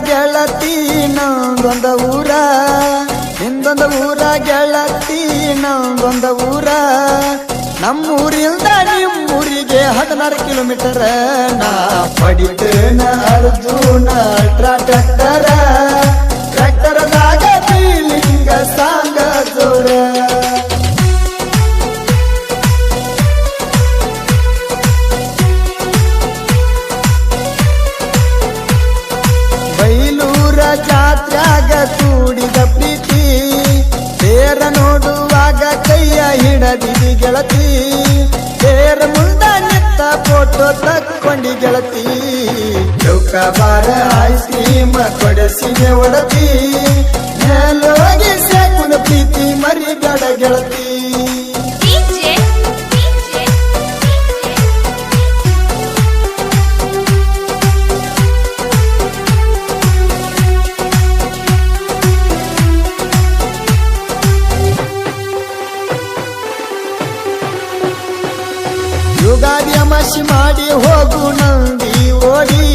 ಗೆಳತಿ ನಂದೊಂದ ಊರ ನಿಂದೊಂದ ಊರ ಗೆಳತಿ ನಂದೊಂದ ಊರ ನಮ್ಮೂರಿಂದ ನಿಮ್ಮೂರಿಗೆ 16 ಕಿಲೋಮೀಟರ್ ನಾ ಪಡಿತೇನ ಅರ್ಜುನ ಟ್ರ್ಯಾಕ್ಟರ್ದಾಗ ಬೀಲಿಂಗ ಸಾಂಗ ಜೋರ ಬೈಲೂರ ಜಾತ್ರ್ಯಾಗ ಕೂಡಿದ ಪ್ರೀತಿ ತೇರ ನೋಡುವಾಗ ಕೈಯ ಹಿಡದಿದಿ ಗೆಳತಿ ತೇರ ಮುಂದ ನಿತ್ತ ಫೋಟೋ ತಕ್ಕೊಂಡಿ ಗೆಳತಿ ಚೌಕಬಾರ ಐಸ್ ಕ್ರೀಮ್ ಕೊಡಸಿಗೆ ಒಡತಿ ಮೇಲೋಗಿ ಸೇಕುನ ಪ್ರೀತಿ ಮರಿಬೇಡ ಗೆಳತಿ ಯುಗಾದಿ ಅಮಾಸಿ ಮಾಡಿ ಹೋಗು ನಂದಿ ಓಡಿ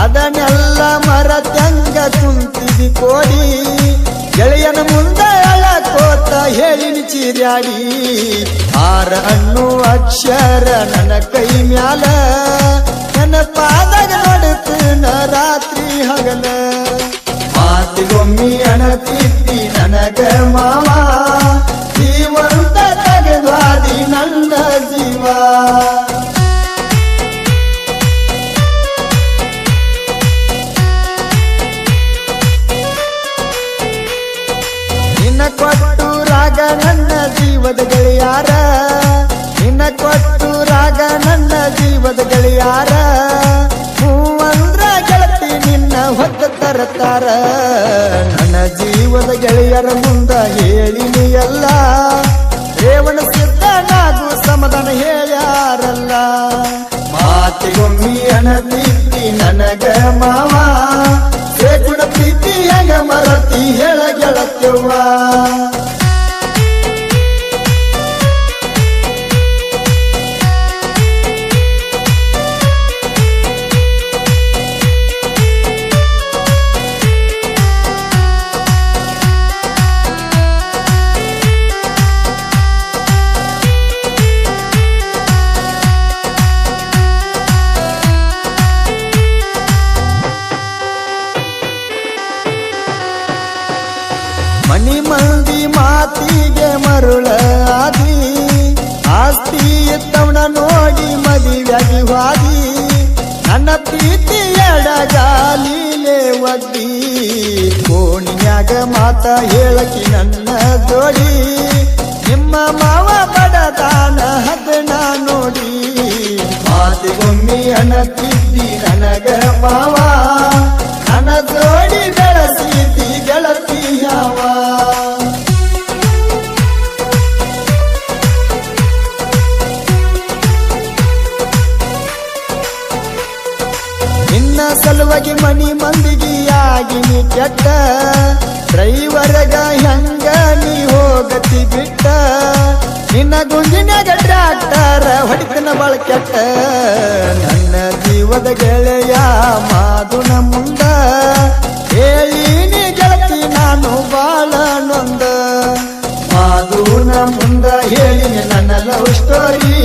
ಅದನ್ನೆಲ್ಲ ಮರತಂಗ ಕುಂತಿದಿ ಕೋಡಿ ಗೆಳೆಯನ ಮುಂದೆ ಅಳಕೋತ ಹೇಳಿನಿ ಚೀರ್ಯಾಡಿ 6 ಅನ್ನು ಅಕ್ಷರ ನನ್ನ ಕೈ ಮ್ಯಾಲ ನನ್ನ ಪಾದಾಗ ನೋಡುತ್ತೇನ ರಾತ್ರಿ ಹಗಲ ಮಾತಿಗೊಮ್ಮಿ ಅಣತಿದ್ದಿ ನನಗ ಮಾವ ಜೀವಂತ ತೆಗೆದ್ವಾದಿ ನನ್ನ ಜೀವ ನಿನ್ನ ಕೊಟ್ಟು ರಾಗ ನನ್ನ ಜೀವದ ಗೆಳೆಯಾರ ನಿನ್ನ ಕೊಟ್ಟು ರಾಗ ನನ್ನ ಜೀವದ ಗೆಳೆಯಾರ ಹೂವಂದ್ರ ಗೆಳತಿ ನಿನ್ನ ಹೊತ್ತ ತರತಾರ ನನ್ನ ಜೀವದ ಗೆಳೆಯರ ಮುಂದ ಹೇಳಿನಿ ಎಲ್ಲ ರೇವಣ ಸಿದ್ಧ ನಾಗು ಸಮಾಧಾನ ಹೇಳ್ಯಾರಲ್ಲ ಮಾತಿಗೊಮ್ಮಿ ಅನತಿದ್ದಿ ನನಗ ಮಾವ ಸೇಕುಣ ಪ್ರೀತಿಯಾಗ ಮರತಿ ಹೇಳ ಗೆಳತ್ಯವ್ವ ಮನಿ ಮಂದಿ ಮಾತಿಗೆ ಮರುಳ ಆದಿ ಆಸ್ತಿ ಇತ್ತವನ ನೋಡಿ ಮದುವೆಯಾಗಿ ವಾದಿ ನನ್ನ ಪ್ರೀತಿ ಎಡಗಾಲಿಲೆ ಒದ್ದಿ ಕೋಣಿಯಾಗ ಮಾತ ಹೇಳಕಿ ನನ್ನ ಜೋಡಿ ನಿಮ್ಮ ಮಾವ ಬಡದಾನ ಹದನ ನೋಡಿ ಮಾತಿಗೊಮ್ಮಿ ಅನತಿದ್ದಿ ನನಗ ಮಾವ ನನ್ನ ಜೋಡಿ ಬೆಳೆಸಿದ್ದಿ ಗೆಳತಿ ಯಾವ ನಿನ್ನ ಸಲುವಾಗಿ ಮನಿ ಮಂದಿಗಿಯಾಗಿನಿ ಕೆಟ್ಟ ಡ್ರೈವರ್ಗ ಹೆಂಗ ನೀ ಹೋಗತಿ ಬಿಟ್ಟ ನಿನ್ನ ಗುಂಜಿನಾಗ ಟ್ರ್ಯಾಕ್ಟರ್ ಹೊಡಿತನ ಬಾಳ ಕೆಟ್ಟ ನನ್ನ ಜೀವದ ಗೆಳೆಯ ಮಾದುನ ಮುಂದ ಹೇಳಿನಿ ಗೆಳತಿ ನಾನು ಬಾಳ ನೊಂದ ಮಾದುನ ಮುಂದ ಹೇಳಿನಿ ನನ್ನ ಲವ್ ಸ್ಟೋರಿ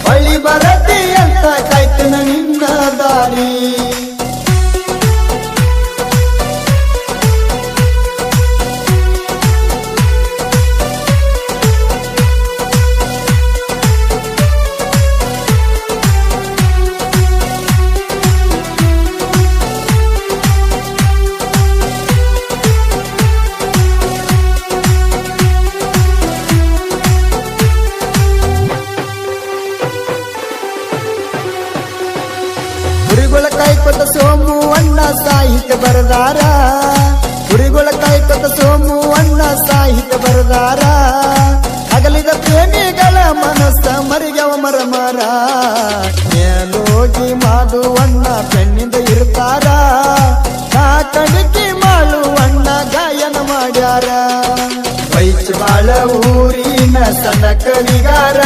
ಹೊಳಿ ಬರತಿ ಅಂತ ಕಾಯ್ತನ ನಿನ್ನ ದಾರಿ ಕುರಿಗಳ ಕಾಯ್ಕೊತ ಸೋಮು ಅಣ್ಣ ಸಾಹಿತ್ಯ ಬರದಾರ ಕುರಿಗಳ ಕಾಯ್ಕೊತ ಸೋಮು ಅಣ್ಣ ಸಾಹಿತ್ಯ ಬರದಾರ ಅಗಲಿದ ಪ್ರೇಮಿಗಳ ಮನಸ್ಸ ಮರಿಗವ ಮರಮರ ಮೇಲೋಗಿ ಮಾಡುವಣ್ಣ ಪೆಣ್ಣಿಂದ ಇರ್ತಾರ ನಾ ಕಣಕಿ ಮಾಡುವಣ್ಣ ಗಾಯನ ಮಾಡ್ಯಾರ ಬೈಚ್ ಬಾಳ ಊರಿನ ಸಣ್ಣ ಕವಿಗಾರ